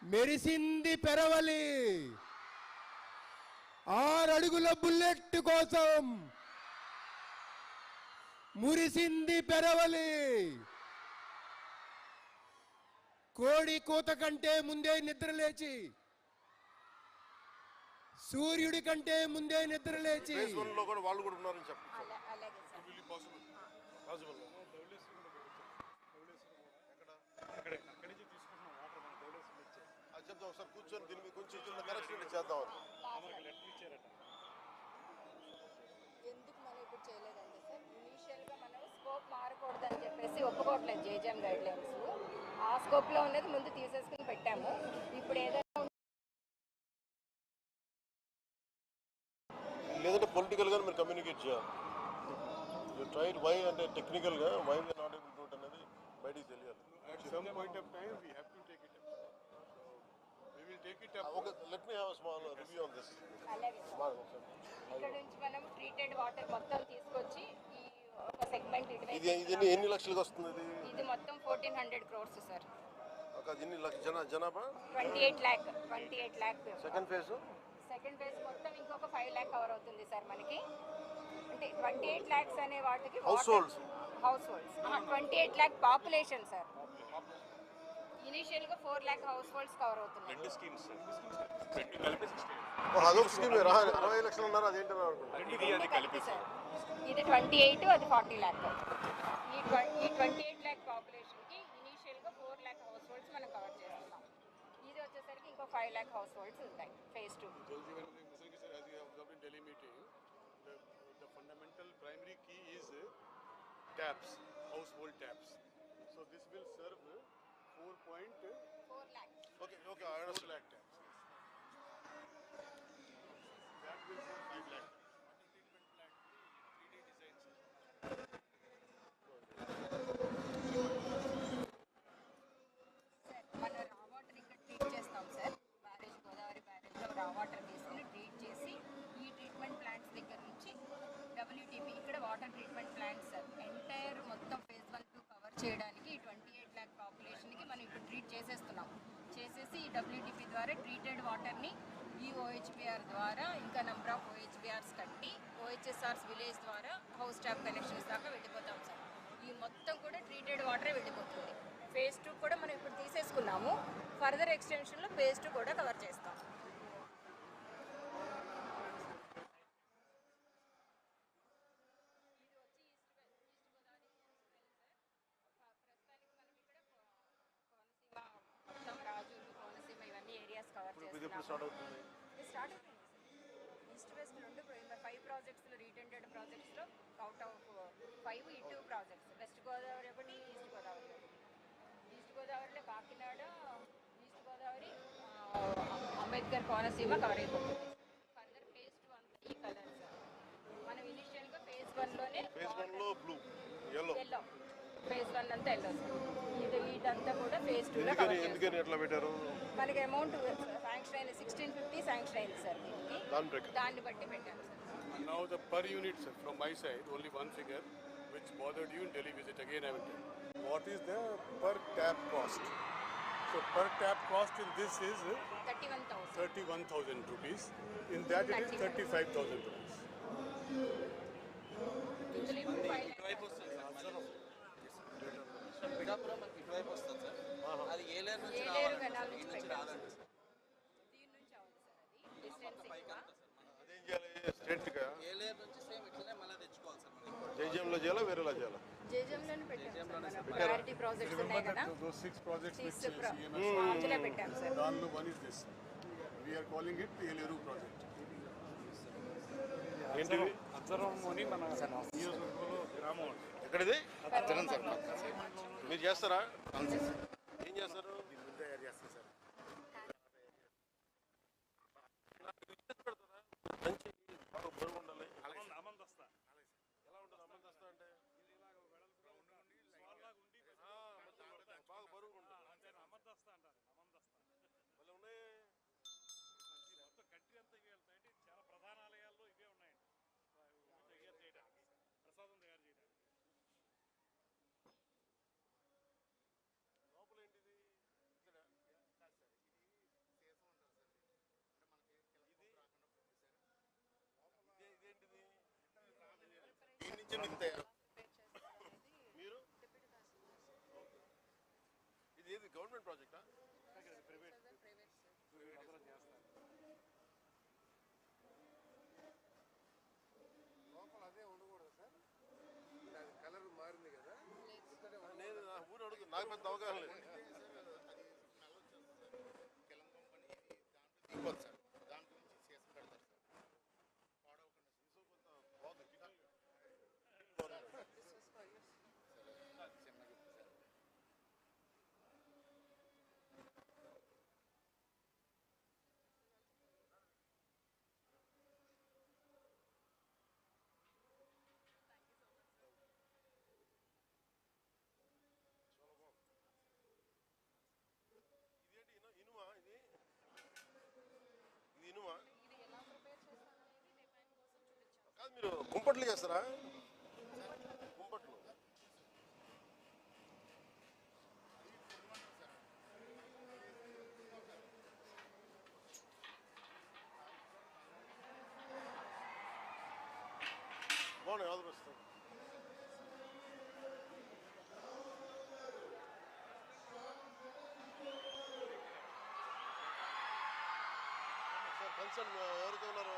మెరిసింది పెరవలి 6 అడుగుల బుల్లెట్ కోసం మురిసింది పెరవలి. కోడి కూత కంటే ముందే నిద్రలేచి, సూర్యుడి కంటే ముందే నిద్రలేచి వాళ్ళు కూడా ఉన్నారని చెప్పండి. చెప్తాం ఒకసారి కూర్చొని దీని మీద కొంచెం కరెక్షన్ చేద్దాం. ఎందుకు మనం ఇప్పుడు చేయలేదంటే సార్, ఇనీషియల్గా మనం స్కోప్ మారకూడదని చెప్పేసి ఒప్పుకోవట్లేదు జేజీఎం గైడ్ లైన్స్. ఆ స్కోప్లో ఉన్నది ముందు తీసేసుకుని పెట్టాము. ఇప్పుడు ఏదైనా లేదంటే పొలిటికల్గా మీరు కమ్యూనికేట్ చేయాలి. యూ ట్రైడ్ వై అంటే టెక్నికల్గా why we not able to అనేది బయటికి తెలియాలి. At some point of time we have to take it up. We will take it up. Okay, let me have a small review on this. అలాగే ఇక్కడ నుంచి మనం treated water మొత్తం తీసుకొచ్చి ఈ ఒక సెగ్మెంట్ ఇది ఎన్ని లక్షలకు వస్తుంది? ఇది మొత్తం 1400 crores సార్. ఒక ఎన్ని జనాభా? 28 lakh. సెకండ్ ఫేజ్ మొత్తం ఇంకొక 5 lakh కవర్ అవుతుంది సార్ మనకి. అంటే 28 lakhs అనే వాటికి house holds 28 lakh population sir. ఇనిషియల్గా 4 lakh హౌస్ హోల్డ్స్ కవర్ అవుతున్నాయి. రెండు స్కీమ్స్ కలిపి 60. అదొక స్కీమ్ 60 లక్షలు ఉన్నారు. అదేంటో ఇది కలిపి సార్. ఇది 28, అది 40 lakh. ఈ 28 lakh పాపులేషన్కి ఇనిషియల్గా 4 lakh హౌస్ హోల్డ్స్ మనం కవర్ చేస్తున్నాం. ఇది వచ్చేసరికి ఇంకో 5 lakh హౌస్ హోల్డ్స్ ఉంటాయి phase 2. As you have observed in Delhi meeting, the fundamental primary key is taps, household taps. So this will serve 4 lakhs. Okay, I understand. 4 lakh taps. That will serve 5 lakh. మన రా water ఇక్కడ treat చేస్తాం sir. Godavari బ్యారేజ్లో రా water తీసుకుని treat చేసి ఈ treatment plants దగ్గర నుంచి డబ్ల్యూటీపీ ఇక్కడ water treatment plants sir entire మొత్తం ఫేజ్ 1, 2 కవర్ చేయడానికి ఈ 28 lakh పాపులేషన్కి మనం ఇప్పుడు ట్రీట్ చేసేస్తున్నాం. చేసేసి ఈ డబ్ల్యూటీపీ ద్వారా ట్రీటెడ్ వాటర్ని ఈ ఓహెచ్బిఆర్ ద్వారా ఇంకా నెంబర్ ఆఫ్ ఓహెచ్బిఆర్స్ కట్టి ఓహెచ్ఎస్ఆర్స్ విలేజ్ ద్వారా హౌస్ ట్యాప్ కనెక్షన్స్ దాకా వెళ్ళిపోతాం సార్. ఈ మొత్తం కూడా ట్రీటెడ్ వాటరే వెళ్ళిపోతుంది. ఫేజ్ 2 కూడా మనం ఇప్పుడు తీసేసుకున్నాము. ఫర్దర్ ఎక్స్టెన్షన్లో ఫేజ్ 2 కూడా కవర్ చేస్తాం. ఇది వచ్చి ఈస్ట్ గోదావరి ప్రస్తుతానికి మనం ఇక్కడ కోనసీమ మొత్తం రాజులు కోనసీమ ఇవన్నీ ఏరియాస్ కవర్ చేస్తున్నాం. స్టార్ట్ అవుతుంది. ఇది స్టార్ట్ అయిపోయింది సార్. ఈస్ట్ వెస్ట్ 5 ప్రాజెక్ట్స్లో రీటెండెడ్ ప్రాజెక్ట్స్లో అవుట్ ఆఫ్ 5 ఈ 2 ప్రాజెక్ట్స్. వెస్ట్ గోదావరి ఒకటి, ఈస్ట్ గోదావరి ఒకటి. ఈస్ట్ గోదావరిలో కాకినాడ, ఈస్ట్ గోదావరి, అంబేద్కర్ కోనసీమ కవర్ అయిపోతుంది. ఫర్దర్ ఫేజ్ 2 అంతా ఈ కలర్స్. మనం ఇనిషియల్గా ఫేజ్ 1లోనే ఫేజ్ 1లో బ్లూ, ఎల్లో, ఫేజ్ 1 అంతా ఎల్లో సార్. ఇదంతా కూడా ఫేజ్ 2లో కవర్ చేస్తాం. ఎందుకని ఎట్లా పెట్టారు? మనకి అమౌంట్ శాంక్షన్ అయింది 1650 శాంక్షన్ అయింది సార్. దీనికి దాన్ని బట్టి పెట్టాను sir. And now the per unit, sir, from my side, only one figure which bothered you in Delhi visit. Again, I will tell. What is the per tap cost? So per tap cost in this is 31,000 rupees. In that it is 35,000 rupees. ఇందులో ఇప్పుడు 5 lakhs. ఇటువైపు వస్తుంది sir. Pithapuram మనకి ఇటువైపు వస్తుంది sir. అది ఏలేరు నుంచి ఏలేరు రావాలండి గనాల సార్. ఈ నుంచి నుంచి రాదండి సార్. దీని నుంచి అవును సార్. అది డిస్టెన్స్ పైకి ఎక్కువ. అంతా సార్ మనం అదేం చేయాలి? స్ట్రేట్గా ఏలేరు నుంచి సేమ్ ఇట్లనే మళ్ళీ తెచ్చుకోవాలి సార్ మనం. జైజంలో చేయాలా, వేరేలా చేయాలా? జేజంలోనే పెట్టాం సార్. మన ప్రయారిటీ ప్రాజెక్ట్స్ ఉన్నాయి కదా, Those 6 projects which అందులో పెట్టాం sir. done, one is this. We are calling it the Eleru project. ఏంటిది? అజ్జరం అని మన నియోజకవర్గంలో గ్రామం ఉంది. ఎక్కడిది? అజ్జరం సార్. మీరు చేస్తారా? ఏం చేస్తారు? తయారు చేస్తాం సార్. మంచి బాగా బరువు ఉండాలి. అమందస్తా ఎలా ఉంటుంది అమ్మందస్తా అంటే? బాగా బరువు ఉంటుంది. అమందస్తా అంటారు. అమందస్తా మళ్ళీ ఉన్నాయి. మొత్తం కంట్రీ అంతా ఇవే వెళ్తాయండి. చాలా ప్రధాన ఆలయాల్లో ఇవే ఉన్నాయండి. తయారు చేయడానికి, ప్రసాదం తయారు చేయడానికి. మీరు ఇది ఏది గవర్నమెంట్ ప్రాజెక్టా? లోపల అదే ఉండకూడదు సార్, అది కలర్ మారింది కదా. నేను నా ఊరు అడుగు, నాకు పెద్ద అవగాహన లేదు. ఇనుమా ఇది? ఇది ఇనుమా కాదు, మీరు కుంపట్లు చేస్తారా? కుంపట్లు బాగున్నాయి, ఆదరిస్తాను. సార్ కన్సర్న్ ఎవరైతే ఉన్నారో